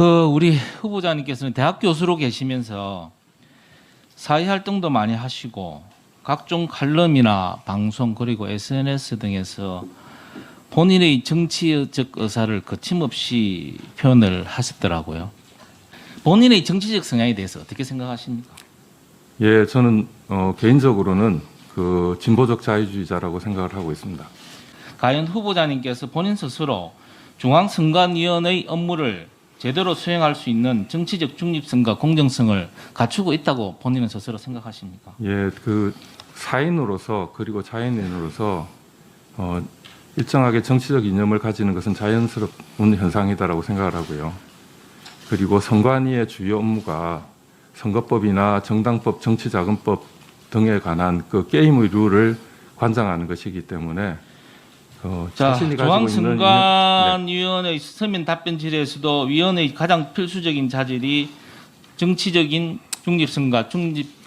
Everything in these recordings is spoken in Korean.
우리 후보자님께서는 대학 교수로 계시면서 사회 활동도 많이 하시고 각종 칼럼이나 방송 그리고 SNS 등에서 본인의 정치적 의사를 거침없이 표현을 하셨더라고요. 본인의 정치적 성향에 대해서 어떻게 생각하십니까? 예, 저는 개인적으로는 그 진보적 자유주의자라고 생각을 하고 있습니다. 과연 후보자님께서 본인 스스로 중앙선관위원회 업무를 제대로 수행할 수 있는 정치적 중립성과 공정성을 갖추고 있다고 본인은 스스로 생각하십니까? 예, 그 사인으로서 그리고 자연인으로서 일정하게 정치적 이념을 가지는 것은 자연스러운 현상이다라고 생각을 하고요. 그리고 선관위의 주요 업무가 선거법이나 정당법, 정치자금법 등에 관한 그 게임의 룰을 관장하는 것이기 때문에 자신이 가지고 있는 중앙선관위원회 서면 답변 질에서도 위원회의 가장 필수적인 자질이 정치적인 중립성과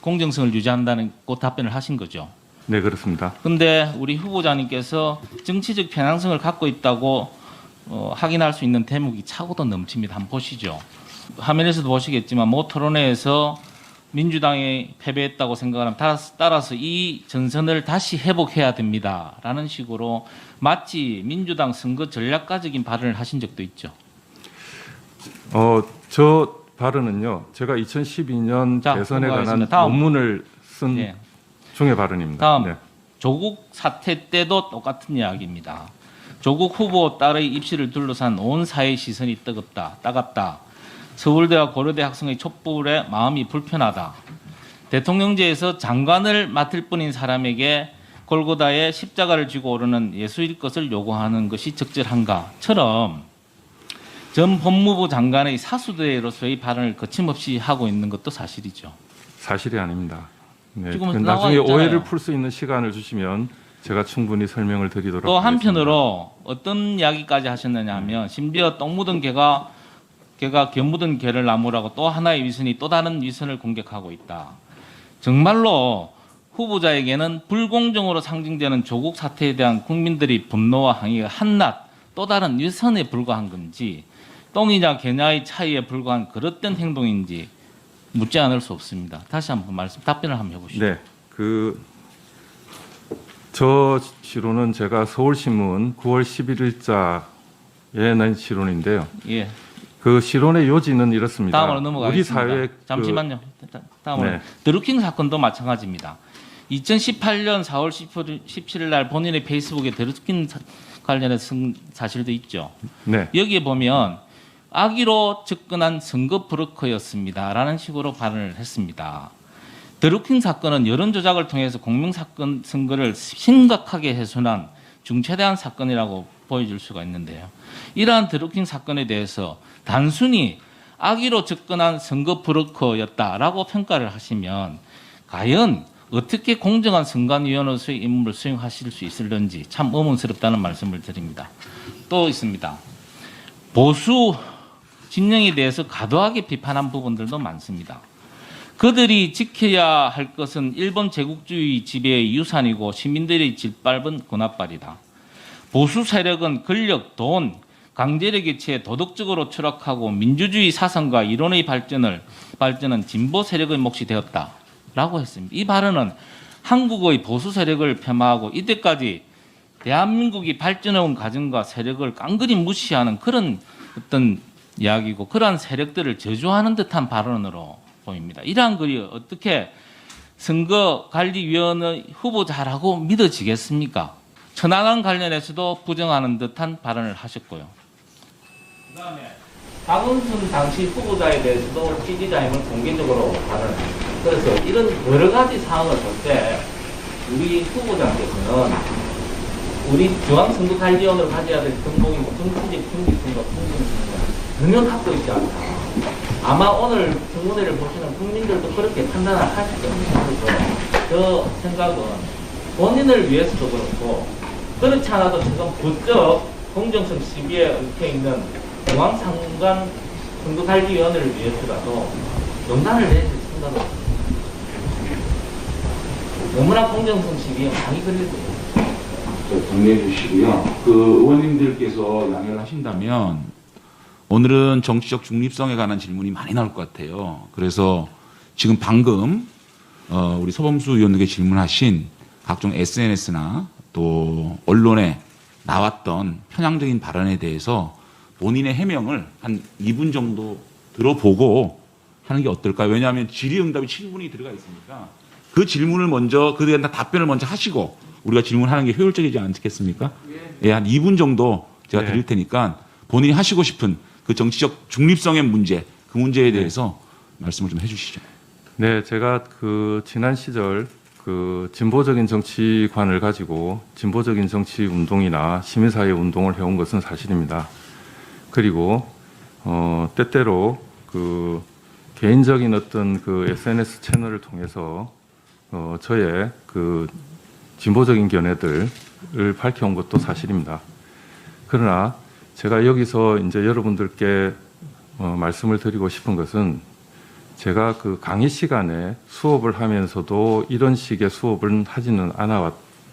공정성을 유지한다는 그 답변을 하신 거죠. 네, 그렇습니다. 그런데 우리 후보자님께서 정치적 편향성을 갖고 있다고 확인할 수 있는 대목이 차고도 넘칩니다. 한번 보시죠. 화면에서도 보시겠지만 모 토론회에서 민주당이 패배했다고 생각하면 따라서 이 전선을 다시 회복해야 됩니다라는 식으로 마치 민주당 선거 전략가적인 발언을 하신 적도 있죠. 저 발언은요, 제가 2012년 대선에 관한 논문을 쓴 중의 발언입니다. 다음, 네. 조국 사태 때도 똑같은 이야기입니다. 조국 후보 딸의 입시를 둘러싼 온 사회의 시선이 따갑다. 서울대와 고려대 학생의 촛불에 마음이 불편하다. 대통령제에서 장관을 맡을 뿐인 사람에게 골고다에 십자가를 쥐고 오르는 예수일 것을 요구하는 것이 적절한가처럼 전 법무부 장관의 사수대로서의 발언을 거침없이 하고 있는 것도 사실이죠. 사실이 아닙니다. 네, 지금은 나중에 나와 있잖아요. 오해를 풀 수 있는 시간을 주시면 제가 충분히 설명을 드리도록 또 하겠습니다. 한편으로 어떤 이야기까지 하셨느냐 하면 심지어 똥 묻은 개가 걔 묻은 개를 나무라고 또 하나의 위선이 또 다른 위선을 공격하고 있다. 정말로 후보자에게는 불공정으로 상징되는 조국 사태에 대한 국민들의 분노와 항의가 한낱 또 다른 위선에 불과한 건지 똥이냐 개냐의 차이에 불과한 그릇된 행동인지 묻지 않을 수 없습니다. 다시 한번 답변을 한번 해보시죠. 네, 저 시로는 제가 서울신문 9월 11일자에 낸 시론인데요. 예. 그 시론의 요지는 이렇습니다. 다음으로 넘어가겠습니다. 우리 사회 잠시만요. 다음으로 네. 드루킹 사건도 마찬가지입니다. 2018년 4월 17일 날 본인의 페이스북에 드루킹 관련해서 쓴 사실도 있죠. 네, 여기에 보면 악의로 접근한 선거 브로커였습니다라는 식으로 발언을 했습니다. 드루킹 사건은 여론 조작을 통해서 공명사건 선거를 심각하게 훼손한 중차대한 사건이라고 보여줄 수가 있는데요. 이러한 드루킹 사건에 대해서 단순히 악의로 접근한 선거 브로커였다라고 평가를 하시면 과연 어떻게 공정한 선관위원으로서의 임무를 수행하실 수 있을는지 참 의문스럽다는 말씀을 드립니다. 또 있습니다. 보수 진영에 대해서 과도하게 비판한 부분들도 많습니다. 그들이 지켜야 할 것은 일본 제국주의 지배의 유산이고 시민들의 짓밟은 군합발이다. 보수 세력은 권력, 돈, 강제력에 취해 도덕적으로 추락하고 민주주의 사상과 이론의 발전은 진보 세력의 몫이 되었다라고 했습니다. 이 발언은 한국의 보수 세력을 폄하하고 이때까지 대한민국이 발전해온 과정과 세력을 깡그리 무시하는 그런 어떤 이야기고 그러한 세력들을 저주하는 듯한 발언으로 보입니다. 이러한 글이 어떻게 선거관리위원회 후보자라고 믿어지겠습니까? 천안함 관련해서도 부정하는 듯한 발언을 하셨고요. 그다음에 박원순 당시 후보자에 대해서도 지지자임을 공개적으로 발언합니다. 그래서 이런 여러 가지 사항을 볼 때 우리 후보자께서는 우리 중앙선거관리위원회를 가져야 될 등록이 정치적 중립성과 공정성과 전혀 갖고 있지 않다. 아마 오늘 청문회를 보시는 국민들도 그렇게 판단을 하실 겁니다. 그래서 저 생각은 본인을 위해서도 그렇고 그렇지 않아도 지금 부쩍 공정성 시비에 얽혀있는 중앙선관 선거관리위원회를 위해서라도 용단을 내실 생각은 없습니다. 너무나 공정성 시비에 많이 걸릴 거예요. 정리해 주시고요. 그 의원님들께서 양해를 하신다면 오늘은 정치적 중립성에 관한 질문이 많이 나올 것 같아요. 그래서 지금 방금 우리 서범수 의원에게 질문하신 각종 SNS나 또 언론에 나왔던 편향적인 발언에 대해서 본인의 해명을 한 2분 정도 들어보고 하는 게 어떨까요? 왜냐하면 질의응답이 7분이 들어가 있으니까 그 질문을 먼저, 그에 대한 답변을 먼저 하시고 우리가 질문하는 게 효율적이지 않겠습니까? 예, 한 2분 정도 제가 드릴 테니까 본인이 하시고 싶은 그 정치적 중립성의 문제, 그 문제에 대해서 말씀을 좀 해주시죠. 네, 제가 그 지난 시절 그 진보적인 정치관을 가지고 진보적인 정치 운동이나 시민사회 운동을 해온 것은 사실입니다. 그리고 때때로 그 개인적인 어떤 그 SNS 채널을 통해서 저의 그 진보적인 견해들을 밝혀온 것도 사실입니다. 그러나 제가 여기서 이제 여러분들께 말씀을 드리고 싶은 것은 제가 그 강의 시간에 수업을 하면서도 이런 식의 수업을 하지는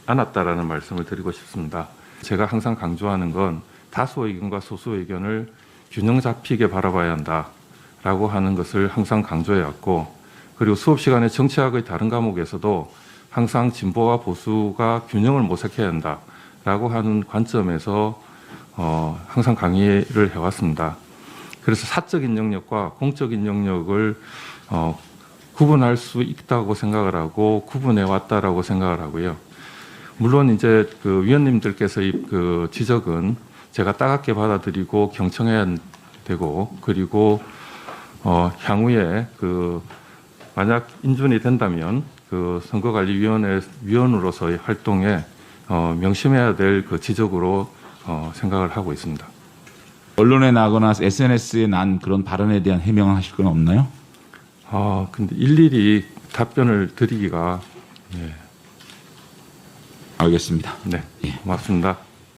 않았다라는 말씀을 드리고 싶습니다. 제가 항상 강조하는 건 다수 의견과 소수 의견을 균형 잡히게 바라봐야 한다라고 하는 것을 항상 강조해왔고, 그리고 수업 시간에 정치학의 다른 과목에서도 항상 진보와 보수가 균형을 모색해야 한다라고 하는 관점에서 항상 강의를 해왔습니다. 그래서 사적인 영역과 공적인 영역을 구분할 수 있다고 생각을 하고 구분해 왔다라고 생각을 하고요. 물론 이제 그 위원님들께서의 그 지적은 제가 따갑게 받아들이고 경청해야 되고, 그리고 향후에 그 만약 인준이 된다면 그 선거관리위원회 위원으로서의 활동에 명심해야 될 그 지적으로 생각을 하고 있습니다. 언론에 나거나 SNS에 난 그런 발언에 대한 해명을 하실 건 없나요? 근데 일일이 답변을 드리기가 알겠습니다. 네, 예. 고맙습니다.